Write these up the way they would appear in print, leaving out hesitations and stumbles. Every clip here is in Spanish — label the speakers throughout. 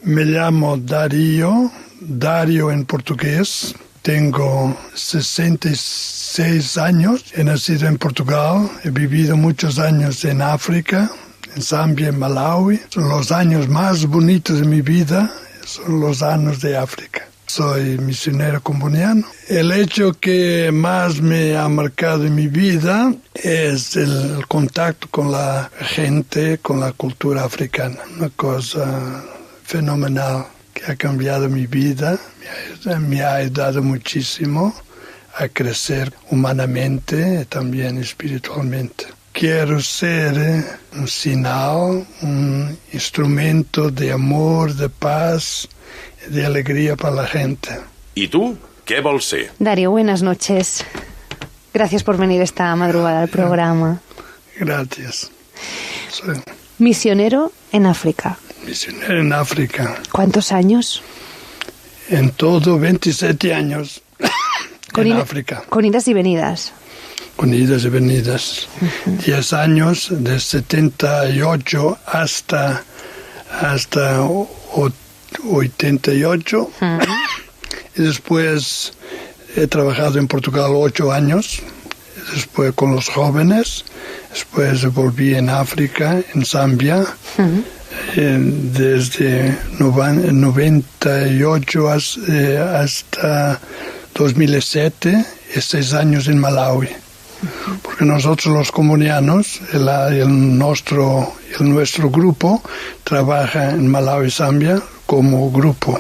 Speaker 1: Me llamo Dario en portugués. Tengo 66 años. He nacido en Portugal. He vivido muchos años en África, en Zambia, en Malawi. Son los años más bonitos de mi vida. Son los años de África. Soy misionero comboniano. El hecho que más me ha marcado en mi vida es el contacto con la gente, con la cultura africana. Una cosa fenomenal que ha cambiado mi vida, me ha ayudado muchísimo a crecer humanamente y también espiritualmente. Quiero ser un sinal, un instrumento de amor, de paz, de alegría para la gente.
Speaker 2: ¿Y tú? ¿Qué vols ser?
Speaker 3: Dario, buenas noches. Gracias por venir esta madrugada al programa.
Speaker 1: Gracias. Soy
Speaker 3: misionero en África.
Speaker 1: Misionero en África.
Speaker 3: ¿Cuántos años?
Speaker 1: En todo 27 años en África.
Speaker 3: Con idas y venidas.
Speaker 1: Con idas y venidas. 10 años, de 78 hasta 88. Y después he trabajado en Portugal 8 años. Después con los jóvenes. Después volví en África, en Zambia. Desde 98 hasta 2007 y 6 años en Malawi. Porque nosotros los combonianos, nuestro grupo trabaja en Malawi y Zambia como grupo.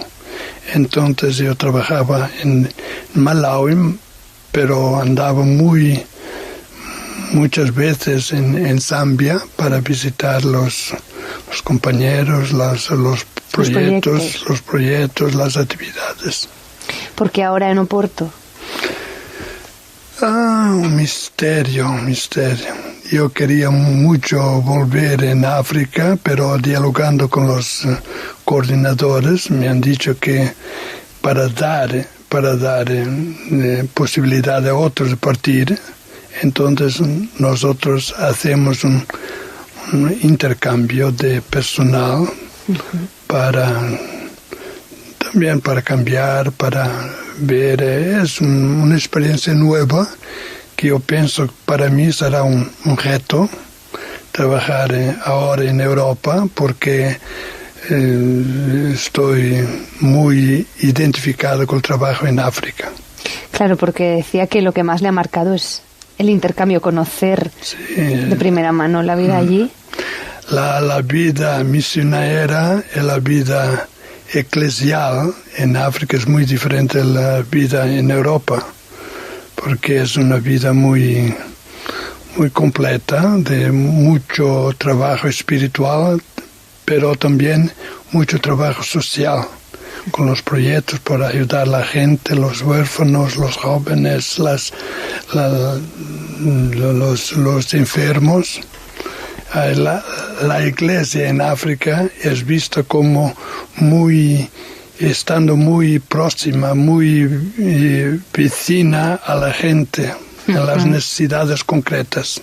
Speaker 1: Entonces yo trabajaba en Malawi, pero andaba muchas veces en Zambia para visitar los compañeros, los proyectos, las actividades.
Speaker 3: ¿Por qué ahora en Oporto?
Speaker 1: Un misterio. Yo quería mucho volver en África, pero dialogando con los coordinadores me han dicho que para dar posibilidad a otros de partir, entonces nosotros hacemos un intercambio de personal también para cambiar, para ver. Es una experiencia nueva que yo pienso para mí será un reto trabajar ahora en Europa, porque estoy muy identificado con el trabajo en África.
Speaker 3: Claro, porque decía que lo que más le ha marcado es el intercambio, conocer de primera mano la vida allí.
Speaker 1: La vida misionera y la vida eclesial en África es muy diferente de la vida en Europa, porque es una vida muy completa, de mucho trabajo espiritual, pero también mucho trabajo social, con los proyectos para ayudar a la gente, los huérfanos, los jóvenes, los enfermos. La iglesia en África es vista como estando muy próxima, muy vecina a la gente, a las necesidades concretas.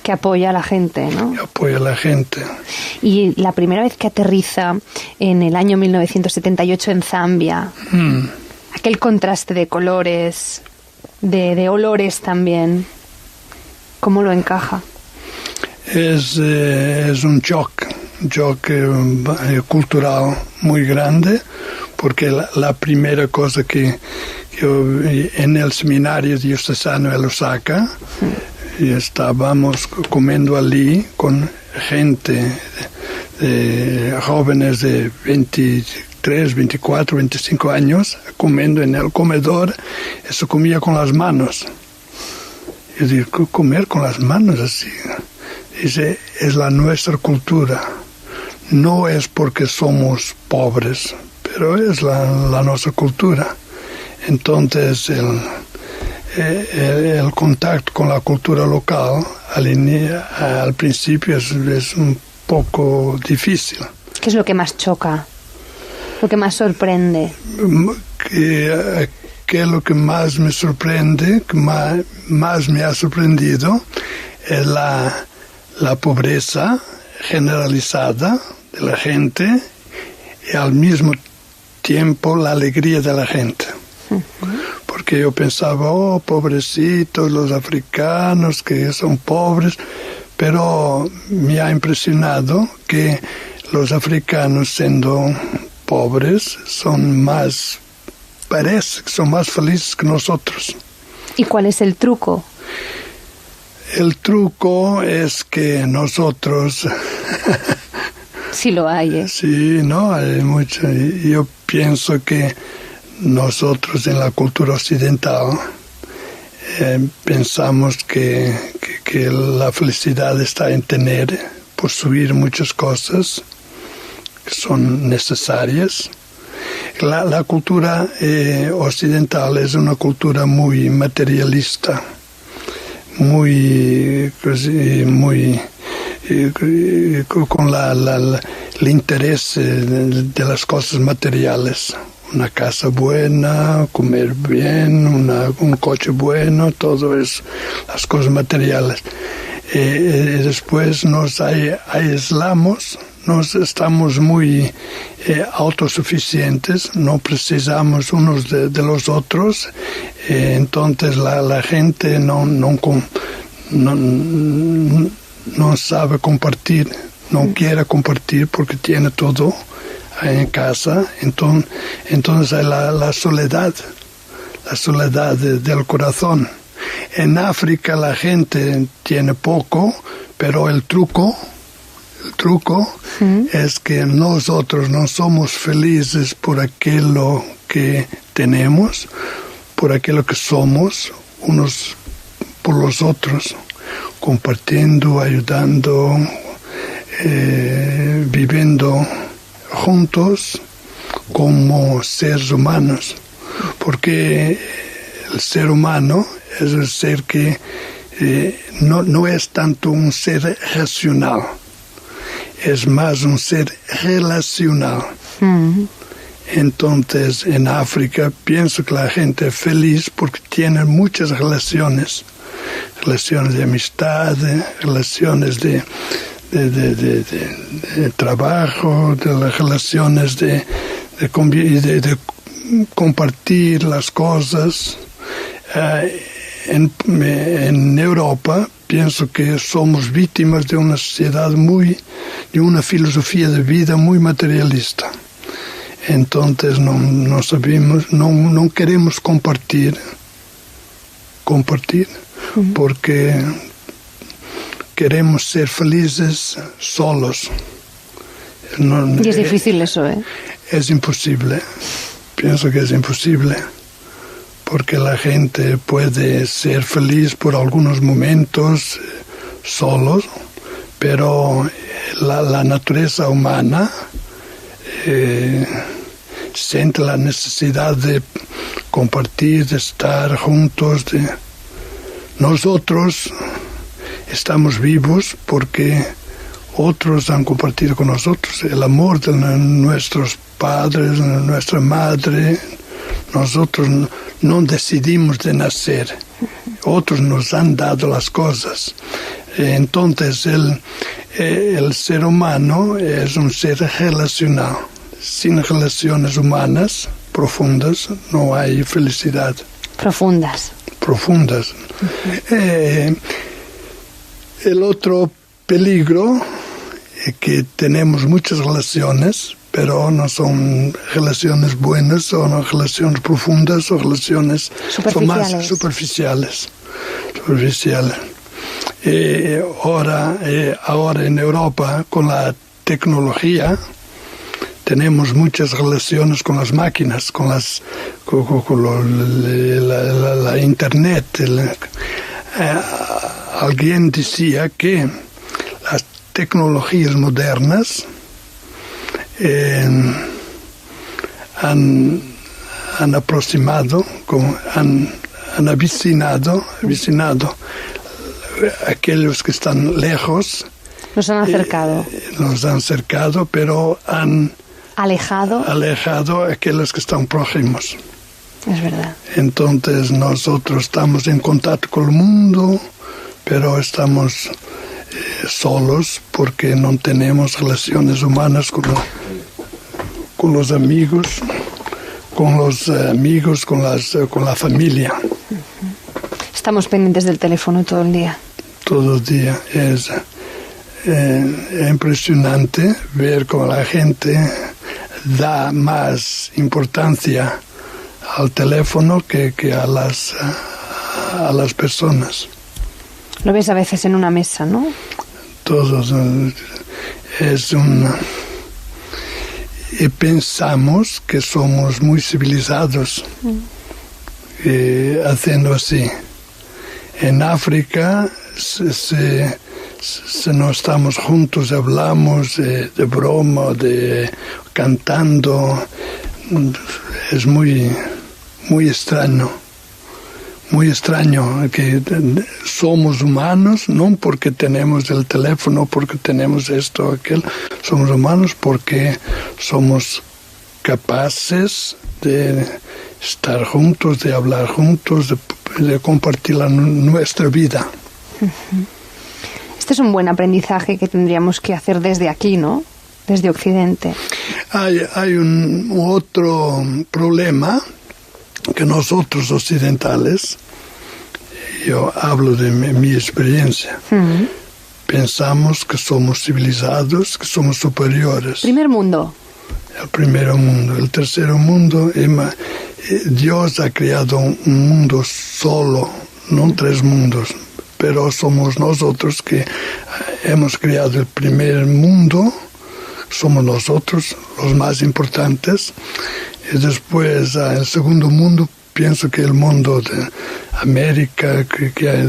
Speaker 3: Que apoya a la gente, ¿no?
Speaker 1: Que apoya a la gente.
Speaker 3: Y la primera vez que aterriza en el año 1978 en Zambia, aquel contraste de colores, de olores también, ¿cómo lo encaja?
Speaker 1: Es un choque cultural muy grande, porque la primera cosa que yo en el seminario diocesano en Lusaka, y estábamos comiendo allí con gente, jóvenes de 23, 24, 25 años, comiendo en el comedor. Eso comía con las manos. Yo digo, comer con las manos así. Dice, es nuestra cultura. No es porque somos pobres, pero es la nuestra cultura. Entonces, el contacto con la cultura local al principio es un poco difícil.
Speaker 3: ¿Qué es lo que más choca? ¿Lo que más sorprende?
Speaker 1: ¿Qué es lo que más me sorprende, que más me ha sorprendido? Es la pobreza generalizada de la gente y al mismo tiempo la alegría de la gente. Porque yo pensaba, oh, pobrecitos los africanos que son pobres, pero me ha impresionado que los africanos, siendo pobres, parece que son más felices que nosotros.
Speaker 3: ¿Y cuál es el truco?
Speaker 1: El truco es que nosotros...
Speaker 3: Sí lo hay, ¿eh?
Speaker 1: Sí, no, hay mucho. Yo pienso que nosotros en la cultura occidental pensamos que la felicidad está en poseer muchas cosas que son necesarias. La cultura occidental es una cultura muy materialista, muy con el interés de las cosas materiales. Una casa buena, comer bien, un coche bueno, todo eso, las cosas materiales. Después nos aislamos, estamos muy autosuficientes, no precisamos unos de los otros, entonces la gente no sabe compartir, no quiere compartir porque tiene todo en casa, entonces hay la soledad del corazón. En África la gente tiene poco, pero el truco es que nosotros no somos felices por aquello que tenemos, por aquello que somos, unos por los otros, compartiendo, ayudando, viviendo juntos como seres humanos, porque el ser humano es el ser que no es tanto un ser racional, es más un ser relacional. Entonces en África pienso que la gente es feliz porque tiene muchas relaciones de amistad, relaciones de trabajo, de las relaciones de compartir las cosas. En Europa pienso que somos víctimas de una sociedad de una filosofía de vida muy materialista. Entonces no sabemos, no queremos compartir porque queremos ser felices solos.
Speaker 3: Y es difícil eso, ¿eh?
Speaker 1: Es imposible. Pienso que es imposible. Porque la gente puede ser feliz por algunos momentos solos, pero la naturaleza humana siente la necesidad de compartir, de estar juntos. Nosotros estamos vivos porque otros han compartido con nosotros el amor de nuestros padres, de nuestra madre. Nosotros no decidimos de nacer, otros nos han dado las cosas. Entonces el ser humano es un ser relacional. Sin relaciones humanas profundas no hay felicidad. Profundas. El otro peligro es que tenemos muchas relaciones, pero no son relaciones buenas, son relaciones profundas o relaciones son más superficiales. Ahora en Europa, con la tecnología, tenemos muchas relaciones con las máquinas, con la internet. Alguien decía que las tecnologías modernas han aproximado, han avicinado a aquellos que están lejos.
Speaker 3: Nos han acercado.
Speaker 1: Nos han acercado, pero han alejado a aquellos que están próximos.
Speaker 3: Es verdad.
Speaker 1: Entonces nosotros estamos en contacto con el mundo, pero estamos solos porque no tenemos relaciones humanas con los amigos, con la familia.
Speaker 3: Estamos pendientes del teléfono todo el día.
Speaker 1: Todo el día. Es impresionante ver cómo la gente da más importancia al teléfono que a las personas.
Speaker 3: Lo ves a veces en una mesa, ¿no?
Speaker 1: Todos. Y pensamos que somos muy civilizados haciendo así. En África, si no estamos juntos, hablamos de broma, cantando, es muy, muy extraño. Muy extraño que somos humanos, no porque tenemos el teléfono, porque tenemos esto o aquel, somos humanos porque somos capaces de estar juntos, de hablar juntos, de compartir nuestra vida.
Speaker 3: Este es un buen aprendizaje que tendríamos que hacer desde aquí, ¿no? Desde Occidente.
Speaker 1: Hay un otro problema que nosotros occidentales, yo hablo de mi experiencia, pensamos que somos civilizados, que somos superiores.
Speaker 3: Primer mundo.
Speaker 1: El primer mundo. El tercer mundo, Dios ha creado un mundo solo, no tres mundos, pero somos nosotros que hemos creado el primer mundo, somos nosotros los más importantes, y después el segundo mundo, pienso que el mundo de América, que ha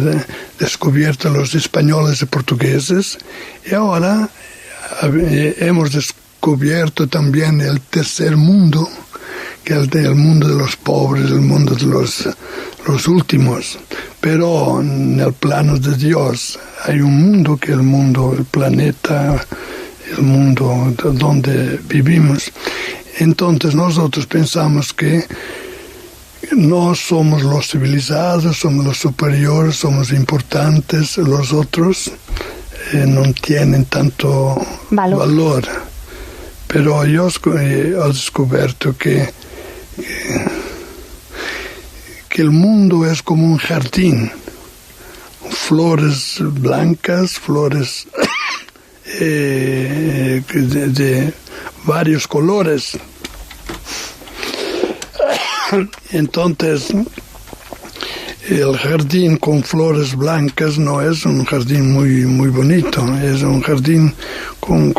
Speaker 1: descubierto los españoles y portugueses, y ahora hemos descubierto también el tercer mundo, que es el mundo de los pobres, el mundo de los últimos. Pero en el plano de Dios hay un mundo que es el mundo, el planeta, el mundo donde vivimos. Entonces nosotros pensamos que no somos los civilizados, somos los superiores, somos importantes, los otros no tienen tanto valor. Pero yo he descubierto que el mundo es como un jardín, flores blancas, flores de varios colores. Entonces, el jardín con flores blancas no es un jardín muy bonito, es un jardín con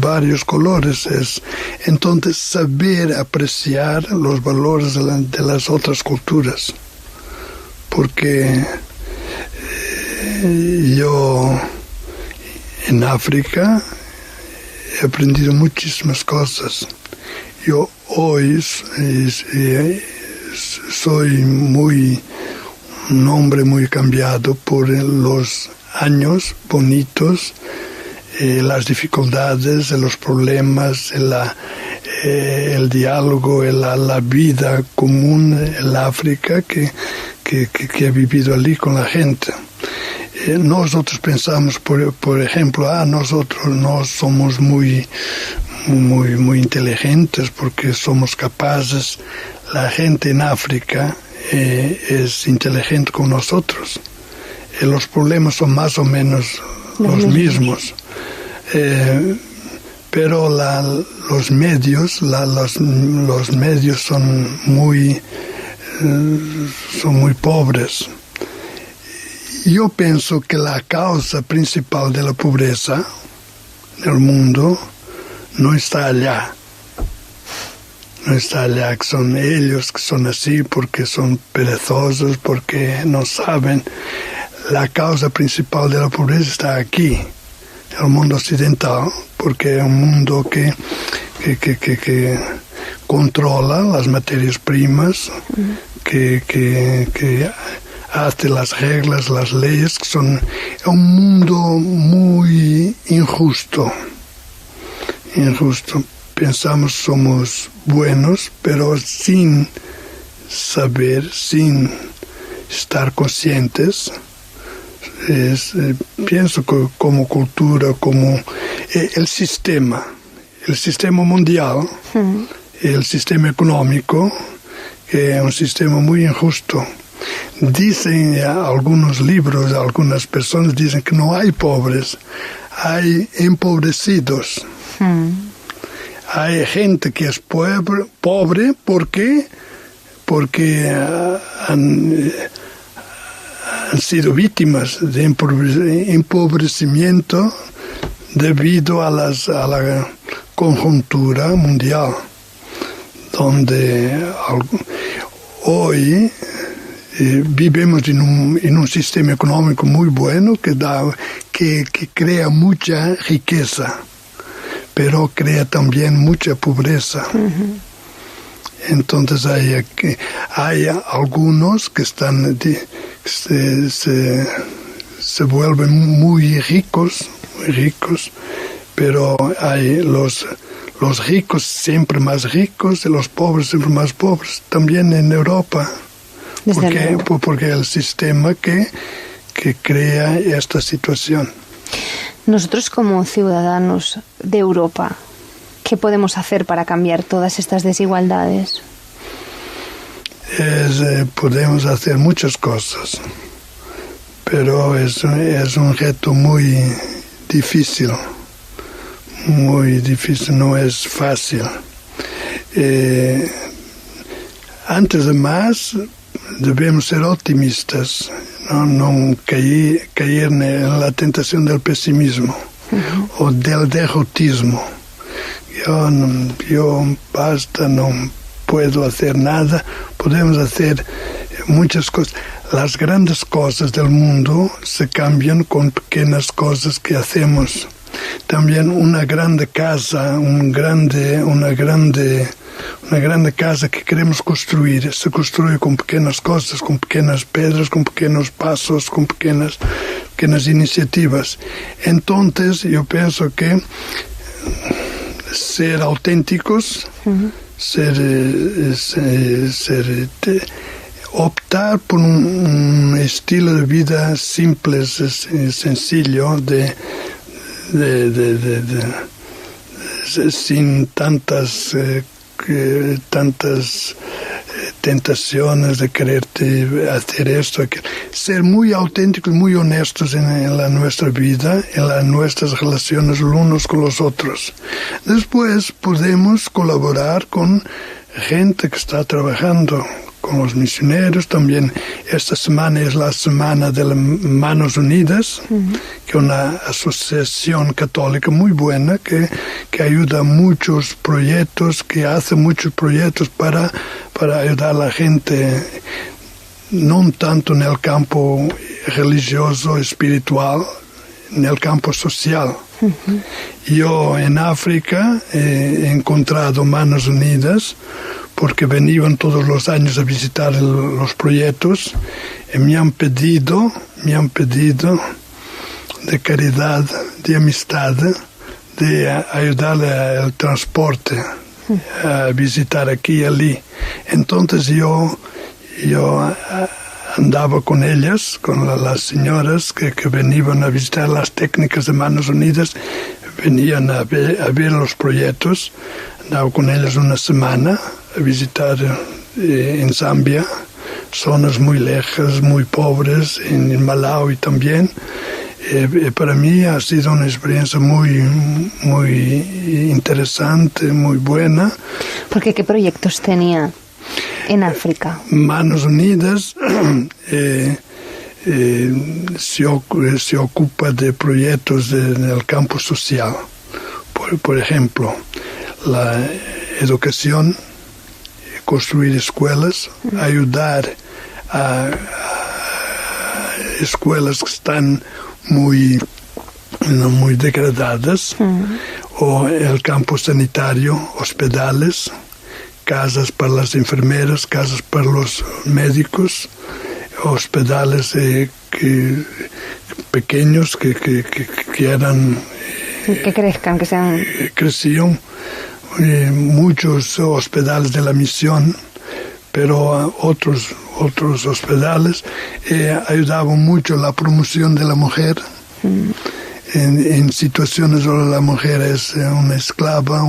Speaker 1: varios colores. Entonces, saber apreciar los valores de las otras culturas. Porque yo en África he aprendido muchísimas cosas. Yo hoy soy un hombre muy cambiado por los años bonitos, las dificultades, los problemas, el diálogo, la vida común en África que he vivido allí con la gente. Nosotros pensamos, por ejemplo, nosotros no somos muy inteligentes porque somos capaces. La gente en África es inteligente como nosotros. Los problemas son más o menos los mismos. Pero los medios son muy pobres. Yo pienso que la causa principal de la pobreza en el mundo no está allá. No está allá, que son ellos que son así porque son perezosos, porque no saben. La causa principal de la pobreza está aquí, en el mundo occidental, porque es un mundo que controla las materias primas, que hace las reglas, las leyes, es un mundo muy injusto. Pensamos somos buenos, pero sin saber, sin estar conscientes. Pienso que como cultura, como el sistema el sistema mundial, el sistema económico, que es un sistema muy injusto. Dicen algunos libros, algunas personas dicen que no hay pobres, hay empobrecidos. Hay gente que es pobre porque han sido víctimas de empobrecimiento debido a la conjuntura mundial, donde hoy vivimos en un sistema económico muy bueno que crea mucha riqueza, pero crea también mucha pobreza. Entonces hay algunos que se vuelven muy ricos, pero hay los ricos siempre más ricos y los pobres siempre más pobres, también en Europa. Porque el sistema que crea esta situación.
Speaker 3: Nosotros como ciudadanos de Europa, ¿qué podemos hacer para cambiar todas estas desigualdades?
Speaker 1: Podemos hacer muchas cosas, pero es un reto muy difícil, no es fácil. Antes de más, debemos ser optimistas, no caer en la tentación del pesimismo o del derrotismo. Yo basta, no puedo hacer nada. Podemos hacer muchas cosas. Las grandes cosas del mundo se cambian con pequeñas cosas que hacemos. También una grande casa, una grande casa que queremos construir, se construye con pequeñas cosas, con pequeñas pedras, con pequeños pasos, con pequeñas iniciativas. Entonces, yo pienso que ser auténticos, optar por un estilo de vida simple, sencillo, sin tantas tentaciones de quererte hacer esto, ser muy auténticos, muy honestos en nuestra vida, en nuestras relaciones los unos con los otros. Después podemos colaborar con gente que está trabajando, con los misioneros. También esta semana es la semana de las Manos Unidas, que es una asociación católica muy buena que ayuda a muchos proyectos, que hace muchos proyectos para ayudar a la gente, no tanto en el campo religioso, espiritual, en el campo social. Yo en África he encontrado Manos Unidas porque venían todos los años a visitar los proyectos y me han pedido de caridad, de amistad, de ayudarle al transporte, a visitar aquí y allí. Entonces yo andaba con ellas, con las señoras que venían a visitar las técnicas de Manos Unidas, venían a ver los proyectos. Andaba con ellas una semana a visitar en Zambia, zonas muy lejas, muy pobres, en Malawi también. Para mí ha sido una experiencia muy interesante, muy buena.
Speaker 3: ¿Porque qué proyectos tenía en África?
Speaker 1: Manos Unidas se ocupa de proyectos en el campo social. Por ejemplo, la educación, construir escuelas, ayudar a escuelas que están muy degradadas, o el campo sanitario, hospitales, casas para las enfermeras, casas para los médicos, hospitales pequeños que eran...
Speaker 3: que crezcan, que sean...
Speaker 1: Crecían muchos hospitales de la misión, pero otros hospitales ayudaban mucho a la promoción de la mujer. en situaciones donde la mujer es una esclava,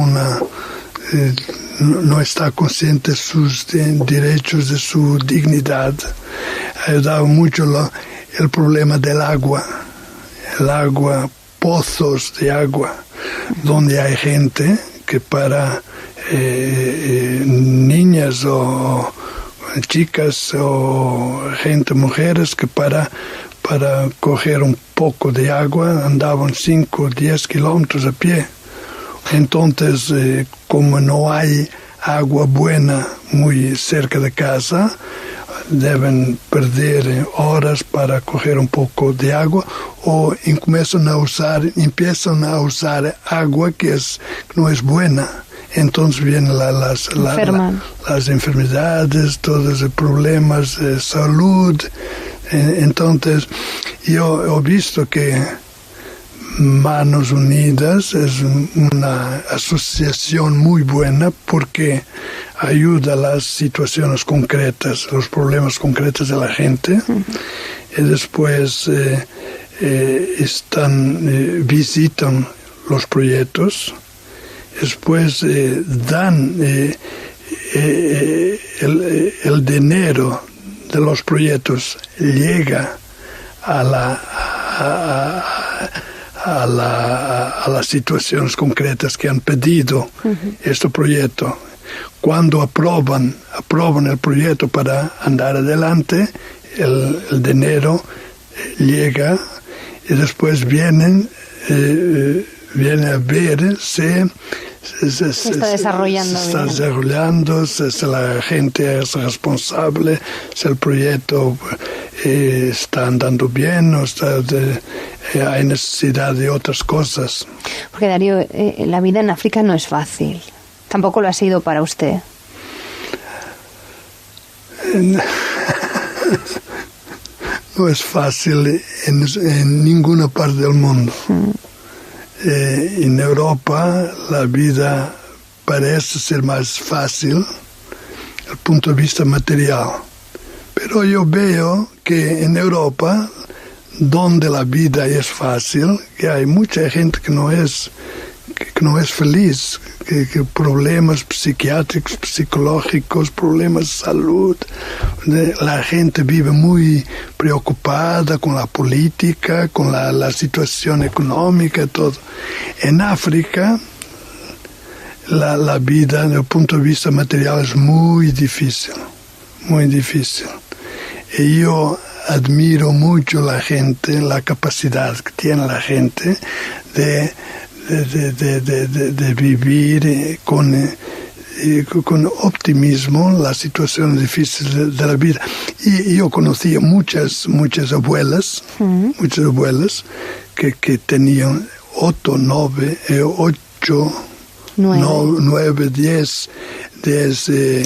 Speaker 1: no está consciente de sus derechos, de su dignidad. Ha ayudado mucho el problema del agua, pozos de agua, donde hay gente que para niñas o chicas o mujeres que para coger un poco de agua andaban 5 o 10 kilómetros a pie. Entonces, como no hay agua buena muy cerca de casa, deben perder horas para coger un poco de agua o empiezan a usar agua que no es buena. Entonces vienen las enfermedades, todos los problemas de salud. Entonces, yo he visto que Manos Unidas es una asociación muy buena porque ayuda a las situaciones concretas, los problemas concretos de la gente. Y después visitan los proyectos. Después dan el dinero de los proyectos llega a las situaciones concretas que han pedido este proyecto. Cuando aprueban el proyecto para andar adelante, el dinero llega y después vienen a ver si
Speaker 3: se está desarrollando,
Speaker 1: si la gente es responsable, si el proyecto está andando bien o hay necesidad de otras cosas.
Speaker 3: Porque Darío, la vida en África no es fácil. Tampoco lo ha sido para usted.
Speaker 1: No es fácil en ninguna parte del mundo. En Europa la vida parece ser más fácil desde el punto de vista material. Pero yo veo que en Europa, donde la vida es fácil, que hay mucha gente que no es feliz, que problemas psiquiátricos, psicológicos, problemas de salud. La gente vive muy preocupada con la política, con la situación económica, todo. En África, la vida desde el punto de vista material es muy difícil, muy difícil. Y yo admiro mucho la gente, la capacidad que tiene la gente de vivir con optimismo las situaciones difíciles de la vida. Y yo conocía muchas abuelas, muchas abuelas que tenían 8, 9, 10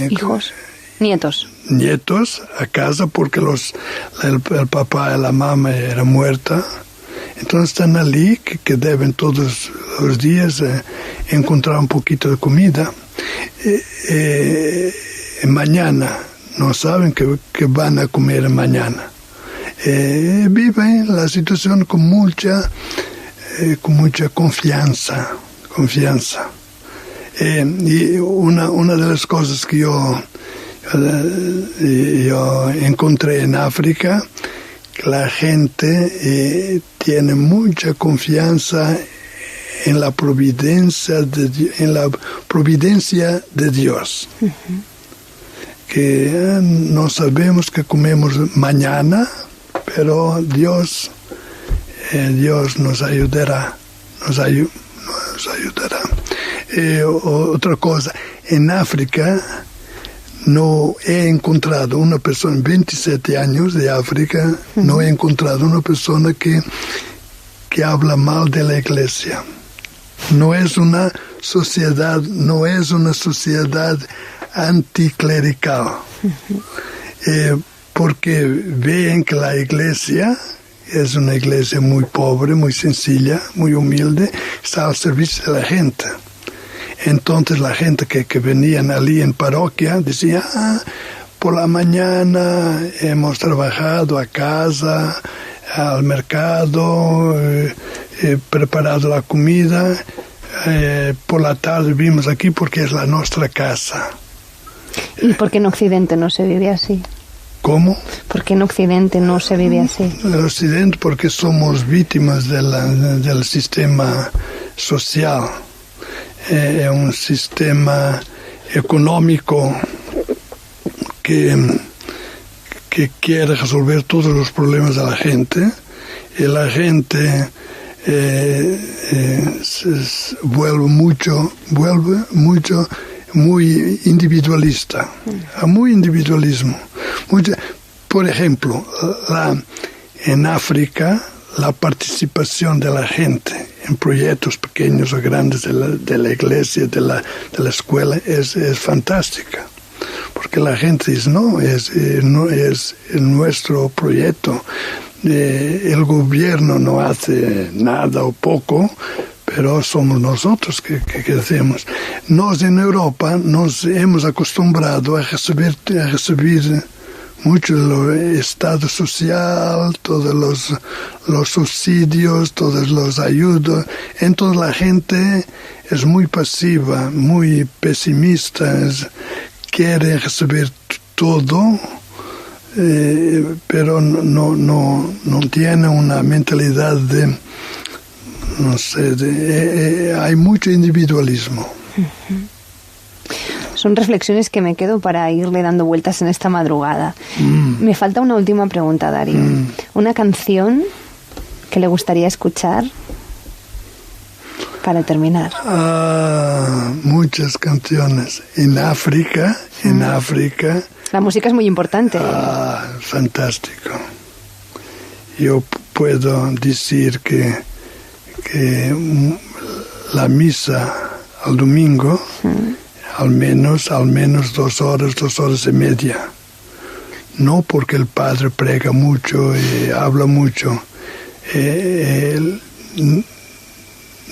Speaker 3: hijos,
Speaker 1: nietos a casa porque el papá y la mamá eran muerta. Entonces están allí que deben todos los días encontrar un poquito de comida. Mañana no saben que van a comer mañana. Viven la situación con mucha confianza. Y una de las cosas que yo encontré en África, que la gente tiene mucha confianza en la providencia de Dios. Que no sabemos qué comemos mañana, pero Dios nos ayudará. Otra cosa, en África no he encontrado una persona en 27 años de África, no he encontrado una persona que habla mal de la iglesia. No es una sociedad anticlerical, porque ven que la iglesia es una iglesia muy pobre, muy sencilla, muy humilde, está al servicio de la gente. Entonces la gente que venían allí en parroquia decía, por la mañana hemos trabajado a casa, al mercado, preparado la comida. Por la tarde vimos aquí porque es la nuestra casa.
Speaker 3: ¿Y por qué en Occidente no se vive así?
Speaker 1: ¿Cómo?
Speaker 3: ¿Por qué en Occidente no se vive así?
Speaker 1: En Occidente porque somos víctimas del sistema social. Es un sistema económico que quiere resolver todos los problemas de la gente, y la gente vuelve mucho muy individualista, muy individualismo. Por ejemplo, en África la participación de la gente en proyectos pequeños o grandes de la iglesia, de la escuela, es fantástica. Porque la gente dice, no es nuestro proyecto. El gobierno no hace nada o poco, pero somos nosotros que hacemos. Nos en Europa nos hemos acostumbrado a recibir mucho el estado social, todos los subsidios, todos los ayudos. Entonces la gente es muy pasiva, muy pesimista, quiere recibir todo, pero no tiene una mentalidad de, no sé, hay mucho individualismo.
Speaker 3: Son reflexiones que me quedo para irle dando vueltas en esta madrugada. Me falta una última pregunta, Dario. ¿Una canción que le gustaría escuchar para terminar?
Speaker 1: Muchas canciones. En África.
Speaker 3: La música es muy importante.
Speaker 1: Fantástico. Yo puedo decir que la misa al domingo, al menos 2 horas y media. No porque el padre prega mucho y habla mucho.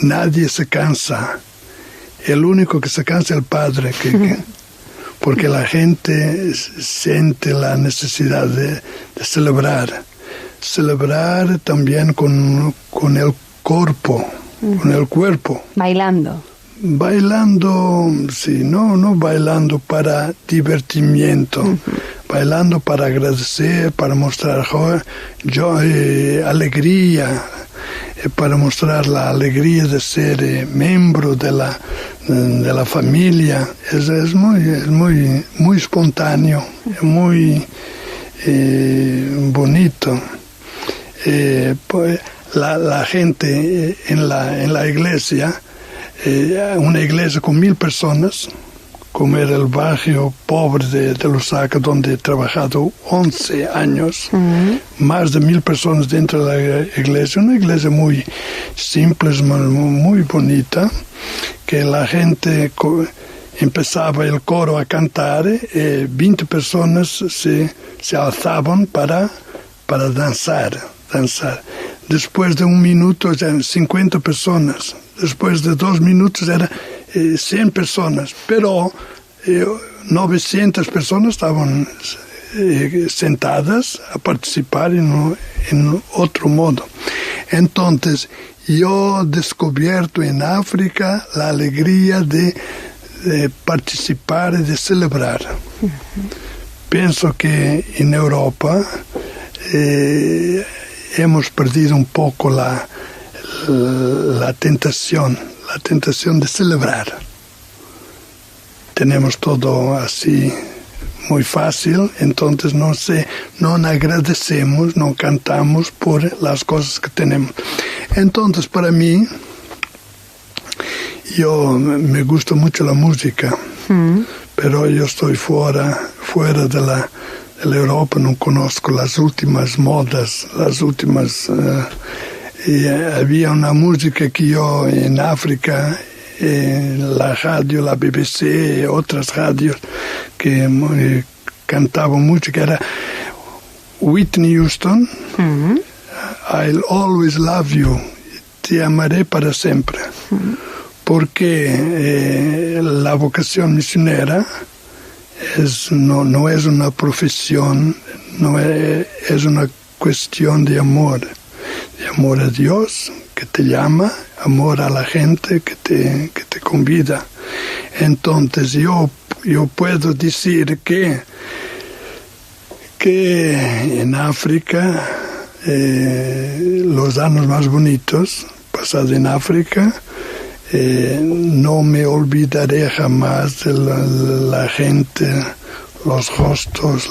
Speaker 1: Nadie se cansa. El único que se cansa es el padre, porque la gente siente la necesidad de celebrar. Celebrar también con el cuerpo, con el cuerpo. Bailando, sí, no bailando para divertimiento, bailando para agradecer, para mostrar alegría, para mostrar la alegría de ser miembro de la familia. Es muy espontáneo, muy bonito. Pues la gente en la iglesia, una iglesia con 1,000 personas, como era el barrio pobre de Lusaka, donde he trabajado 11 años, más de 1,000 personas dentro de la iglesia, una iglesia muy simple, muy bonita, que la gente empezaba el coro a cantar, 20 personas se alzaban para danzar. Después de 1 minuto eran 50 personas. Después de 2 minutos eran 100 personas. Pero 900 personas estaban sentadas a participar en otro modo. Entonces, yo he descubierto en África la alegría de participar y de celebrar. Pienso que en Europa hemos perdido un poco la tentación de celebrar. Tenemos todo así muy fácil, entonces no agradecemos, no cantamos por las cosas que tenemos. Entonces, para mí, me gusta mucho la música, pero yo estoy fuera de la Europa, no conozco las últimas modas, y había una música que yo en África, la radio, la BBC, otras radios que cantaban mucho, que era Whitney Houston, I'll always love you, te amaré para siempre, porque la vocación misionera no es una profesión, no es una cuestión de amor a Dios que te llama, amor a la gente que te convida. Entonces yo puedo decir que en África los años más bonitos pasados en África, no me olvidaré jamás de la gente, los rostros,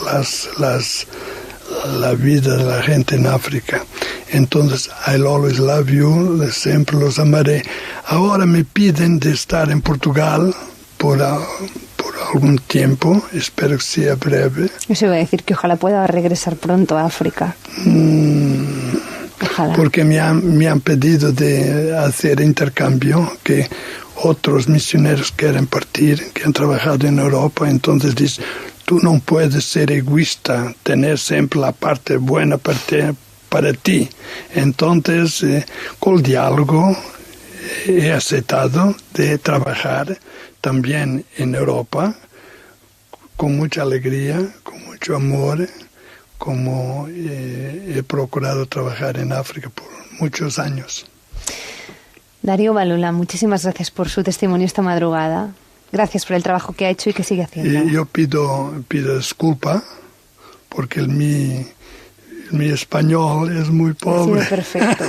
Speaker 1: la vida de la gente en África. Entonces, I'll always love you, siempre los amaré. Ahora me piden de estar en Portugal por algún tiempo, espero que sea breve.
Speaker 3: Eso iba a decir, que ojalá pueda regresar pronto a África. Ojalá.
Speaker 1: Porque me han pedido de hacer intercambio, que otros misioneros quieren partir, que han trabajado en Europa, entonces dicen, tú no puedes ser egoísta, tener siempre la parte buena para ti. Entonces, con el diálogo he aceptado de trabajar también en Europa con mucha alegría, con mucho amor, como he procurado trabajar en África por muchos años.
Speaker 3: Darío Balula, muchísimas gracias por su testimonio esta madrugada. Gracias por el trabajo que ha hecho y que sigue haciendo.
Speaker 1: Yo pido disculpa porque mi español es muy pobre.
Speaker 3: Ha sido perfecto.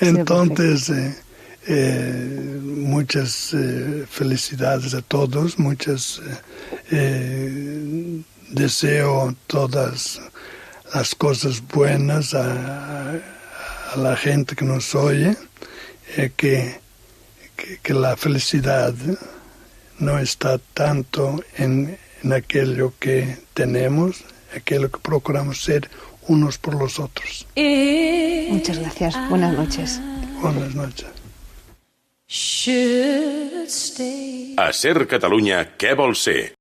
Speaker 1: Entonces, muchas felicidades a todos, deseo todas las cosas buenas a la gente que nos oye, que la felicidad no está tanto en aquello que tenemos, aquello que procuramos ser unos por los otros.
Speaker 3: Muchas gracias. Buenas noches.
Speaker 1: Buenas noches.
Speaker 2: A Ser Catalunya, què vol ser?